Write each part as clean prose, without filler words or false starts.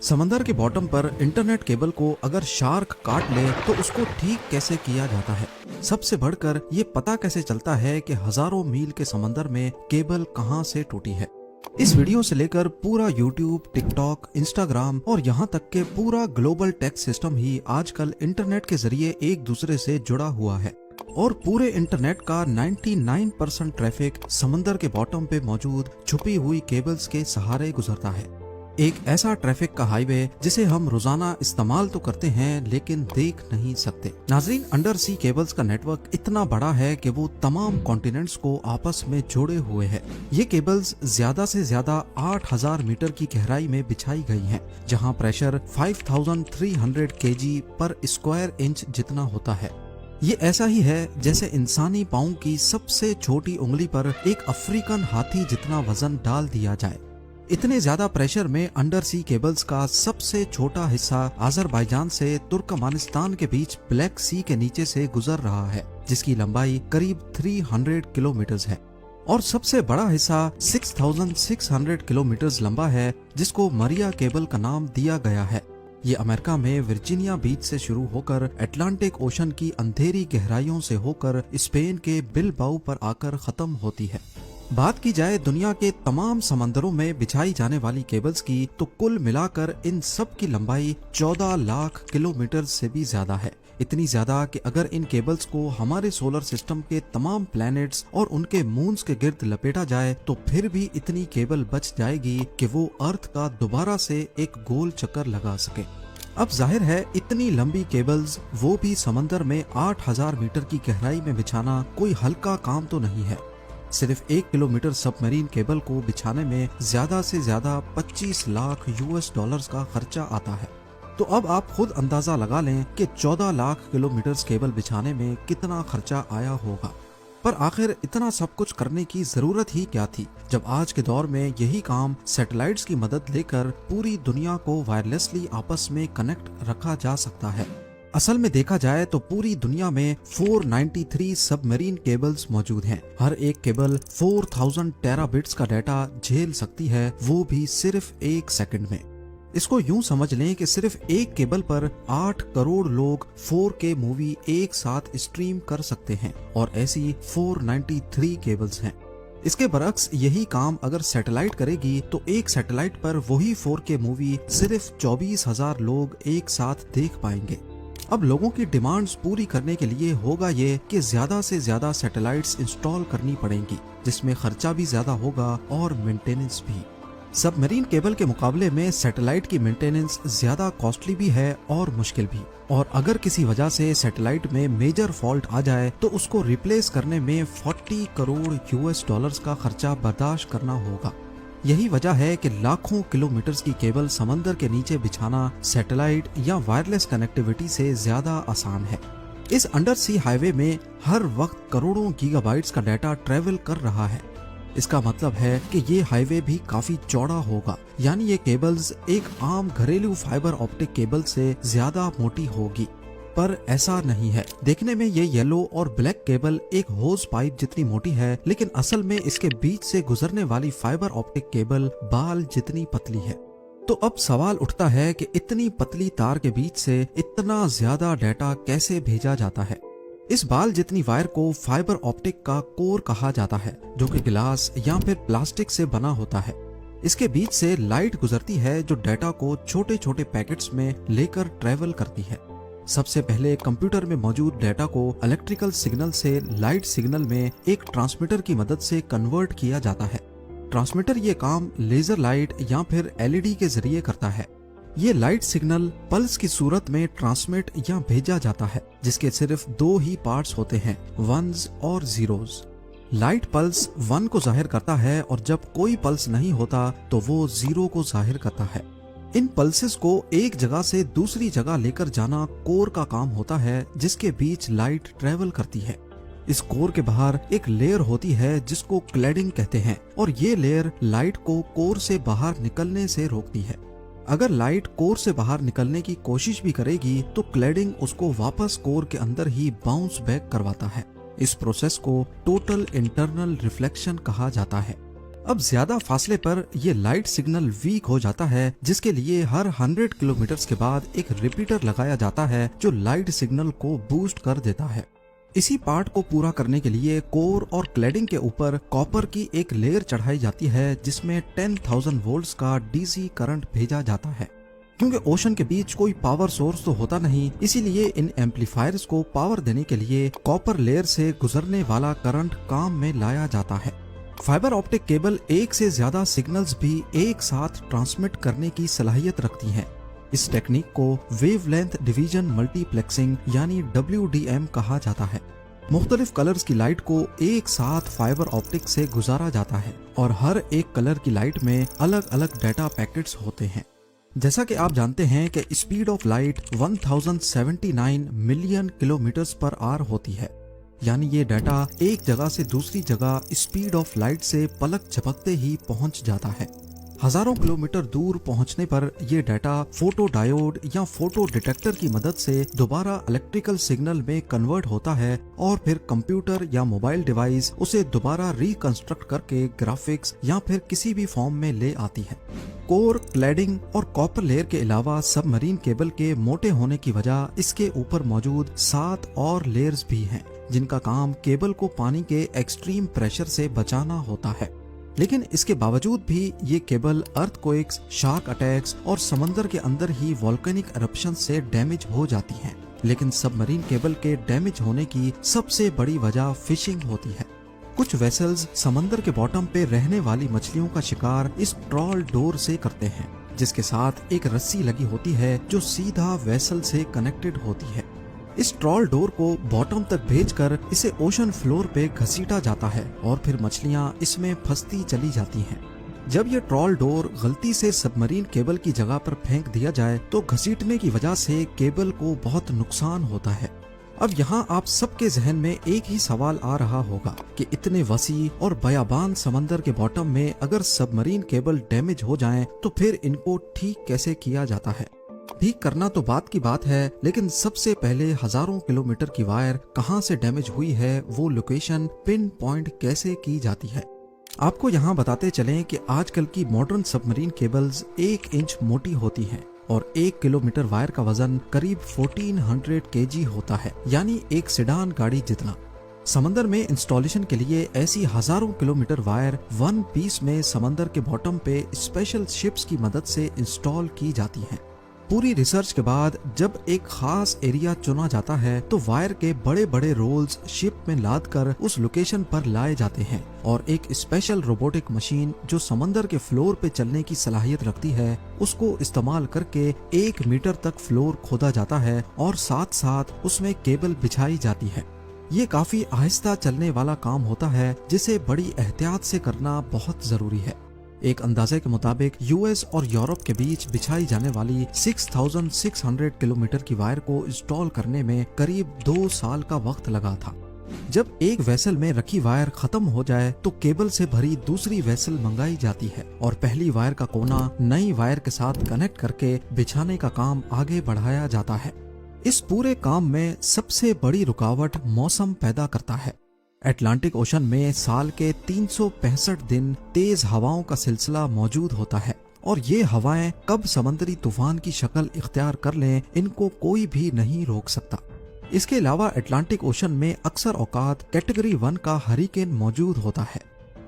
समंदर के बॉटम पर इंटरनेट केबल को अगर शार्क काट ले तो उसको ठीक कैसे किया जाता है। सबसे बढ़कर ये पता कैसे चलता है कि हजारों मील के समंदर में केबल कहां से टूटी है। इस वीडियो से लेकर पूरा यूट्यूब, टिकटॉक, इंस्टाग्राम और यहाँ तक के पूरा ग्लोबल टेक सिस्टम ही आजकल इंटरनेट के जरिए एक दूसरे से जुड़ा हुआ है और पूरे इंटरनेट का 99% ट्रैफिक समंदर के बॉटम पे मौजूद छुपी हुई केबल्स के सहारे गुजरता है। एक ऐसा ट्रैफिक का हाईवे जिसे हम रोजाना इस्तेमाल तो करते हैं लेकिन देख नहीं सकते। नाजरीन, अंडर सी केबल्स का नेटवर्क इतना बड़ा है कि वो तमाम कॉन्टिनेंट्स को आपस में जोड़े हुए है। ये केबल्स ज्यादा से ज्यादा 8000 मीटर की गहराई में बिछाई गई हैं, जहां प्रेशर 5300 kg पर स्क्वायर इंच जितना होता है। ये ऐसा ही है जैसे इंसानी पाँव की सबसे छोटी उंगली पर एक अफ्रीकन हाथी जितना वजन डाल दिया जाए। इतने ज्यादा प्रेशर में अंडर सी केबल्स का सबसे छोटा हिस्सा अजरबैजान से तुर्कमानिस्तान के बीच ब्लैक सी के नीचे से गुजर रहा है, जिसकी लंबाई करीब 300 किलोमीटर है और सबसे बड़ा हिस्सा 6600 किलोमीटर लंबा है, जिसको मरिया केबल का नाम दिया गया है। ये अमेरिका में वर्जीनिया बीच से शुरू होकर अटलांटिक ओशन की अंधेरी गहराइयों से होकर स्पेन के बिलबाओ पर आकर खत्म होती है। बात की जाए दुनिया के तमाम समंदरों में बिछाई जाने वाली केबल्स की, तो कुल मिलाकर इन सब की लंबाई 14 लाख किलोमीटर से भी ज्यादा है। इतनी ज्यादा कि अगर इन केबल्स को हमारे सोलर सिस्टम के तमाम प्लैनेट्स और उनके मून्स के गिर्द लपेटा जाए तो फिर भी इतनी केबल बच जाएगी कि वो अर्थ का दोबारा से एक गोल चक्कर लगा सके। अब जाहिर है इतनी लंबी केबल्स, वो भी समंदर में 8000 मीटर की गहराई में बिछाना कोई हल्का काम तो नहीं है। सिर्फ 1 किलोमीटर सबमरीन केबल को बिछाने में ज्यादा से ज्यादा 25 लाख US का खर्चा आता है। तो अब आप खुद अंदाजा लगा लें कि 14 लाख किलोमीटर केबल बिछाने में कितना खर्चा आया होगा। पर आखिर इतना सब कुछ करने की जरूरत ही क्या थी, जब आज के दौर में यही काम सैटेलाइट्स की मदद लेकर पूरी दुनिया को वायरलेसली आपस में कनेक्ट रखा जा सकता है। असल में देखा जाए तो पूरी दुनिया में 493 सबमरीन केबल्स मौजूद हैं। हर एक केबल 4000 टेराबिट्स का डाटा झेल सकती है, वो भी सिर्फ 1 सेकंड में। इसको यूं समझ लें कि सिर्फ एक केबल पर 8 करोड़ लोग 4K मूवी एक साथ स्ट्रीम कर सकते हैं और ऐसी 493 केबल्स हैं। इसके बरक्स यही काम अगर सैटेलाइट करेगी तो एक सैटेलाइट पर वही 4K मूवी सिर्फ 24,000 लोग एक साथ देख पाएंगे। अब लोगों की डिमांड्स पूरी करने के लिए होगा ये कि ज्यादा से ज्यादा सैटेलाइट्स इंस्टॉल करनी पड़ेंगी, जिसमें खर्चा भी ज्यादा होगा और मेंटेनेंस भी। सबमरीन केबल के मुकाबले में सैटेलाइट की मेंटेनेंस ज्यादा कॉस्टली भी है और मुश्किल भी, और अगर किसी वजह से सैटेलाइट में मेजर फॉल्ट आ जाए तो उसको रिप्लेस करने में 40 करोड़ US का खर्चा बर्दाश्त करना होगा। यही वजह है कि लाखों किलोमीटर की केबल समंदर के नीचे बिछाना सैटेलाइट या वायरलेस कनेक्टिविटी से ज्यादा आसान है। इस अंडर सी हाईवे में हर वक्त करोड़ों गीगाबाइट्स का डाटा ट्रेवल कर रहा है। इसका मतलब है कि ये हाईवे भी काफी चौड़ा होगा, यानी ये केबल्स एक आम घरेलू फाइबर ऑप्टिक केबल से ज्यादा मोटी होगी। पर ऐसा नहीं है। देखने में ये येलो और ब्लैक केबल एक होज पाइप जितनी मोटी है, लेकिन असल में इसके बीच से गुजरने वाली फाइबर ऑप्टिक केबल बाल जितनी पतली है। तो अब सवाल उठता है कि इतनी पतली तार के बीच से इतना ज्यादा डाटा कैसे भेजा जाता है। इस बाल जितनी वायर को फाइबर ऑप्टिक का कोर कहा जाता है, जो कि गिलास या फिर प्लास्टिक से बना होता है। इसके बीच से लाइट गुजरती है जो डाटा को छोटे छोटे पैकेट्स में लेकर ट्रेवल करती है। सबसे पहले कंप्यूटर में मौजूद डाटा को इलेक्ट्रिकल सिग्नल से लाइट सिग्नल में एक ट्रांसमीटर की मदद से कन्वर्ट किया जाता है। ट्रांसमीटर ये काम लेजर लाइट या फिर LED के जरिए करता है। ये लाइट सिग्नल पल्स की सूरत में ट्रांसमिट या भेजा जाता है, जिसके सिर्फ 2 ही पार्ट्स होते हैं, वंस और जीरोस। लाइट पल्स 1 को जाहिर करता है और जब कोई पल्स नहीं होता तो वो 0 को जाहिर करता है। इन पल्सेस को एक जगह से दूसरी जगह लेकर जाना कोर का काम होता है, जिसके बीच लाइट ट्रेवल करती है। इस कोर के बाहर एक लेयर होती है जिसको क्लैडिंग कहते हैं, और ये लेयर लाइट को कोर से बाहर निकलने से रोकती है। अगर लाइट कोर से बाहर निकलने की कोशिश भी करेगी तो क्लैडिंग उसको वापस कोर के अंदर ही बाउंस बैक करवाता है। इस प्रोसेस को टोटल इंटरनल रिफ्लेक्शन कहा जाता है। अब ज्यादा फासले पर ये लाइट सिग्नल वीक हो जाता है, जिसके लिए हर 100 किलोमीटर के बाद एक रिपीटर लगाया जाता है जो लाइट सिग्नल को बूस्ट कर देता है। इसी पार्ट को पूरा करने के लिए कोर और क्लैडिंग के ऊपर कॉपर की एक लेयर चढ़ाई जाती है जिसमें 10,000 वोल्ट्स का डीसी करंट भेजा जाता है। क्योंकि ओशन के बीच कोई पावर सोर्स तो होता नहीं, इसीलिए इन एम्पलीफायर्स को पावर देने के लिए कॉपर लेयर से गुजरने वाला करंट काम में लाया जाता है। फाइबर ऑप्टिक केबल एक से ज्यादा सिग्नल्स भी एक साथ ट्रांसमिट करने की सलाहियत रखती हैं। इस टेक्निक को वेवलेंथ डिवीजन मल्टीप्लेक्सिंग यानी WDM कहा जाता है। मुख्तलिफ कलर्स की लाइट को एक साथ फाइबर ऑप्टिक से गुजारा जाता है और हर एक कलर की लाइट में अलग अलग डाटा पैकेट्स होते हैं। जैसा कि आप जानते हैं कि speed of light 1079 million kilometres per hour होती है, यानी ये डाटा एक जगह से दूसरी जगह स्पीड ऑफ लाइट से पलक झपकते ही पहुंच जाता है। हजारों किलोमीटर दूर पहुंचने पर यह डाटा फोटो डायोड या फोटो डिटेक्टर की मदद से दोबारा इलेक्ट्रिकल सिग्नल में कन्वर्ट होता है और फिर कंप्यूटर या मोबाइल डिवाइस उसे दोबारा रिकंस्ट्रक्ट करके ग्राफिक्स या फिर किसी भी फॉर्म में ले आती है। कोर, क्लैडिंग और कॉपर लेयर के अलावा सबमरीन केबल के मोटे होने की वजह इसके ऊपर मौजूद 7 और लेयर्स भी हैं, जिनका काम केबल को पानी के एक्सट्रीम प्रेशर से बचाना होता है। लेकिन इसके बावजूद भी ये केबल अर्थक्वेक्स, शार्क अटैक्स और समंदर के अंदर ही वोल्केनिक एरप्शन से डैमेज हो जाती हैं। लेकिन सबमरीन केबल के डैमेज होने की सबसे बड़ी वजह फिशिंग होती है। कुछ वेसल्स समंदर के बॉटम पे रहने वाली मछलियों का शिकार इस ट्रॉल डोर से करते हैं, जिसके साथ एक रस्सी लगी होती है जो सीधा वेसल से कनेक्टेड होती है। इस ट्रॉल डोर को बॉटम तक भेजकर इसे ओशन फ्लोर पे घसीटा जाता है और फिर मछलियां इसमें फंसती चली जाती हैं। जब ये ट्रॉल डोर गलती से सबमरीन केबल की जगह पर फेंक दिया जाए तो घसीटने की वजह से केबल को बहुत नुकसान होता है। अब यहाँ आप सबके जहन में एक ही सवाल आ रहा होगा कि इतने वसी और बयाबान समंदर के बॉटम में अगर सबमरीन केबल डैमेज हो जाएं तो फिर इनको ठीक कैसे किया जाता है। ठीक करना तो बात की बात है, लेकिन सबसे पहले हजारों किलोमीटर की वायर कहां से डैमेज हुई है वो लोकेशन पिन पॉइंट कैसे की जाती है। आपको यहाँ बताते चलें कि आजकल की मॉडर्न सबमरीन केबल्स 1 इंच मोटी होती हैं और 1 किलोमीटर वायर का वजन करीब 1400 kg होता है, यानी एक सेडान गाड़ी जितना। समंदर में इंस्टॉलेशन के लिए ऐसी हजारों किलोमीटर वायर वन पीस में समंदर के बॉटम पे स्पेशल शिप्स की मदद से इंस्टॉल की जाती हैं। पूरी रिसर्च के बाद जब एक खास एरिया चुना जाता है तो वायर के बड़े बड़े रोल्स शिप में लाद कर उस लोकेशन पर लाए जाते हैं और एक स्पेशल रोबोटिक मशीन जो समंदर के फ्लोर पे चलने की सलाहियत रखती है उसको इस्तेमाल करके 1 मीटर तक फ्लोर खोदा जाता है और साथ साथ उसमें केबल बिछाई जाती है। ये काफी आहिस्ता चलने वाला काम होता है जिसे बड़ी एहतियात से करना बहुत जरूरी है। एक अंदाजे के मुताबिक यूएस और यूरोप के बीच बिछाई जाने वाली 6600 किलोमीटर की वायर को इंस्टॉल करने में करीब 2 साल का वक्त लगा था। जब एक वेसल में रखी वायर खत्म हो जाए तो केबल से भरी दूसरी वेसल मंगाई जाती है और पहली वायर का कोना नई वायर के साथ कनेक्ट करके बिछाने का काम आगे बढ़ाया जाता है। इस पूरे काम में सबसे बड़ी रुकावट मौसम पैदा करता है। अटलांटिक ओशन में साल के 365 दिन तेज हवाओं का सिलसिला मौजूद होता है और ये हवाएं कब समंदरी तूफान की शक्ल इख्तियार कर लें इनको कोई भी नहीं रोक सकता। इसके अलावा अटलांटिक ओशन में अक्सर औकात कैटेगरी 1 का हरिकेन मौजूद होता है।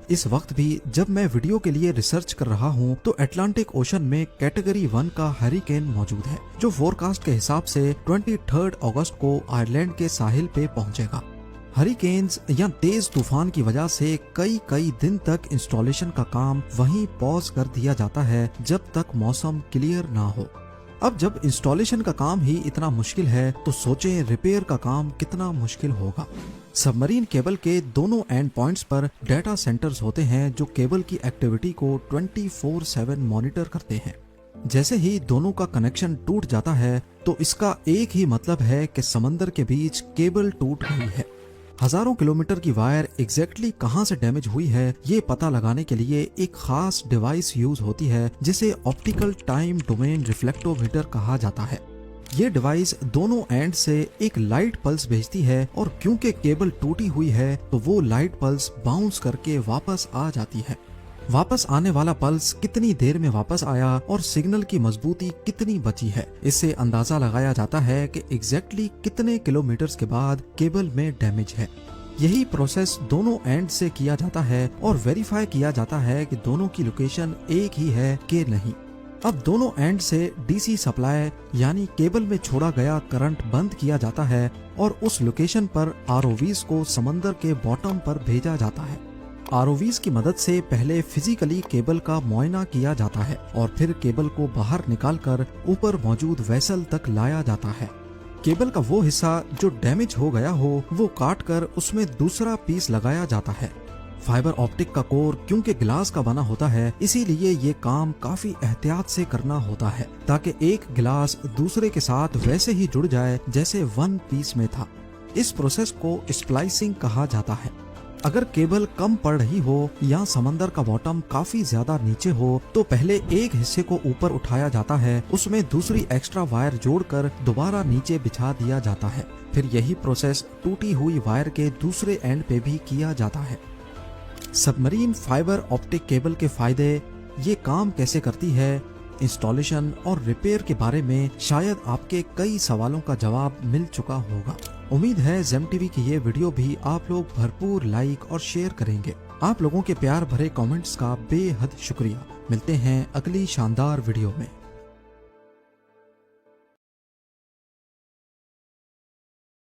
इस वक्त भी जब मैं वीडियो के लिए रिसर्च कर रहा हूँ तो अटलांटिक ओशन में कैटेगरी 1 का हरिकेन मौजूद है जो फोरकास्ट के हिसाब से 23 अगस्त को आयरलैंड के साहिल पे पहुंचेगा। हरिकेन्स या तेज तूफान की वजह से कई दिन तक इंस्टॉलेशन का काम वहीं पॉज कर दिया जाता है जब तक मौसम क्लियर ना हो। अब जब इंस्टॉलेशन का काम ही इतना मुश्किल है तो सोचें रिपेयर का काम कितना मुश्किल होगा। सबमरीन केबल के दोनों एंड पॉइंट्स पर डाटा सेंटर्स होते हैं जो केबल की एक्टिविटी को 24/7 मॉनिटर करते हैं। जैसे ही दोनों का कनेक्शन टूट जाता है तो इसका एक ही मतलब है कि समंदर के बीच केबल टूट गई है। हजारों किलोमीटर की वायर एग्जैक्टली कहां से डैमेज हुई है ये पता लगाने के लिए एक खास डिवाइस यूज होती है जिसे ऑप्टिकल टाइम डोमेन रिफ्लेक्टोमीटर कहा जाता है। ये डिवाइस दोनों एंड से एक लाइट पल्स भेजती है और क्योंकि केबल टूटी हुई है तो वो लाइट पल्स बाउंस करके वापस आ जाती है। वापस आने वाला पल्स कितनी देर में वापस आया और सिग्नल की मजबूती कितनी बची है, इससे अंदाजा लगाया जाता है कि एग्जैक्टली कितने किलोमीटर्स के बाद केबल में डैमेज है। यही प्रोसेस दोनों एंड से किया जाता है और वेरीफाई किया जाता है कि दोनों की लोकेशन एक ही है कि नहीं। अब दोनों एंड से डीसी सप्लाई यानी केबल में छोड़ा गया करंट बंद किया जाता है और उस लोकेशन पर आरओवीज को समंदर के बॉटम पर भेजा जाता है। आरओवीज की मदद से पहले फिजिकली केबल का मुआयना किया जाता है और फिर केबल को बाहर निकालकर ऊपर मौजूद वेसल तक लाया जाता है। केबल का वो हिस्सा जो डैमेज हो गया हो वो काट कर उसमें दूसरा पीस लगाया जाता है। फाइबर ऑप्टिक का कोर क्योंकि ग्लास का बना होता है, इसीलिए ये काम काफी एहतियात से करना होता है ताकि एक ग्लास दूसरे के साथ वैसे ही जुड़ जाए जैसे वन पीस में था। इस प्रोसेस को स्प्लाइसिंग कहा जाता है। अगर केबल कम पड़ रही हो या समंदर का बॉटम काफी ज्यादा नीचे हो तो पहले एक हिस्से को ऊपर उठाया जाता है, उसमें दूसरी एक्स्ट्रा वायर जोड़कर दोबारा नीचे बिछा दिया जाता है। फिर यही प्रोसेस टूटी हुई वायर के दूसरे एंड पे भी किया जाता है। सबमरीन फाइबर ऑप्टिक केबल के फायदे, ये काम कैसे करती है, इंस्टॉलेशन और रिपेयर के बारे में शायद आपके कई सवालों का जवाब मिल चुका होगा। उम्मीद है जेम टीवी की ये वीडियो भी आप लोग भरपूर लाइक और शेयर करेंगे। आप लोगों के प्यार भरे कमेंट्स का बेहद शुक्रिया। मिलते हैं अगली शानदार वीडियो में।